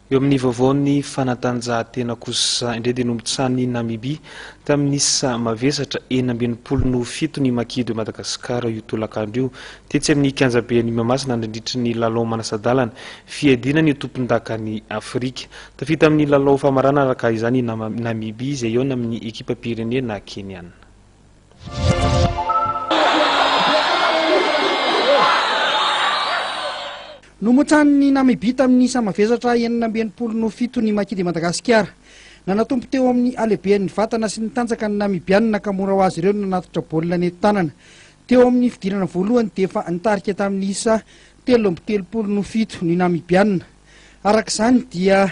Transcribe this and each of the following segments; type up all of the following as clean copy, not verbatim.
Eo amin'ny vaovaon'ny fanatanjahantena kosa indray dia nombotsahany Namibia tamin'ny sa mavesatra 27 ny makido Madagasikara io tolakandro io tetsy amin'ny kianjaben'ny Mahamasina nandritry ny lalao manasadalana fiadinany tompon-dakany Afrika. Tafita amin'ny lalao famarana araka izany Namibia izay eo amin'ny ekipa pirenena keniana. Nomotsan'ny Namibia tamin'ny isa mavesatra 27 ny makidy Madagasikara. Nanatompo teo amin'ny alebean'ny vatana sy ny tanjaka ny Namibianina ka mora ho azy ireo nanatitra baolina nentanana. Teo amin'ny fidirana voalohany dia efa nitarika tamin'ny isa 37 ny Namibianina. Arak'izany dia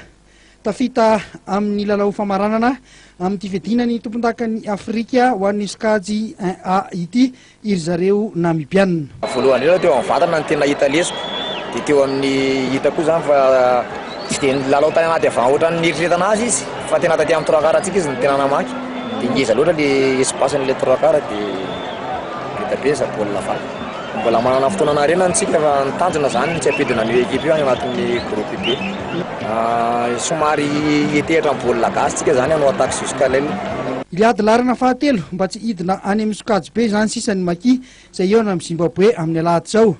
tafita amin'ny lalao famaranana amin'ny fiadinany tompon-dakan'ny Afrika ho an'ny skajy 1A ity iry zareo Namibianina. Voalohany eo teo amin'ny vatana ny tena hita lesoko. Dia teo amin'ny hita koa zany fa tsy dia lalao tany anaty avana ohatran'ny nieritreretana azy izy fa tena taty amin'ny trois-quart antsika izy ny tena namaky. Dia ngeza loatra le espace-n'ilay trois-quart dia vita be sady baolina vaky. Mbola manana fotoana harena antsika fa nitanjona zany tsy ampidina ny ekipa io any anatin'ny groupe B. Somary etehatra amin'ny baolina gasy tsika zany hanao attaque jusqu'à l'aile. Iliady larana fahatelo mba tsy hidina any amin'ny sokajy be zany sisany maki izay eo amin'ny Zimbabwe amin'ny alahady zao.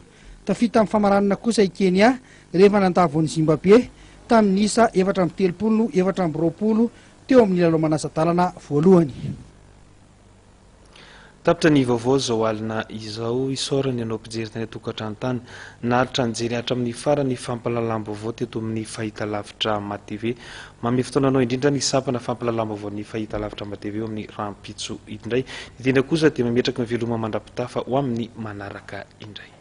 Tafita amin'ny famaranana kosa i Kenya rehefa nandavo ny Zimbabwe tamin'ny isa 4-20 teo amin'ny lalao manasadalana voalohany. Tapitra ny vaovao zao alina izao isorany ianao mpijery tany atokantrano nahatra nijery hatramin'ny farany fampalalam-baovao teto amin'ny fahitalavitra MATV. Manome fotoananao indrindra ny sampana fampalalam-baovao ny fahitalavitra MATV amin'ny rahampitso indray. Itindra kosa dia mametraka ny veloma mandrapitafa ho amin'ny manaraka indray.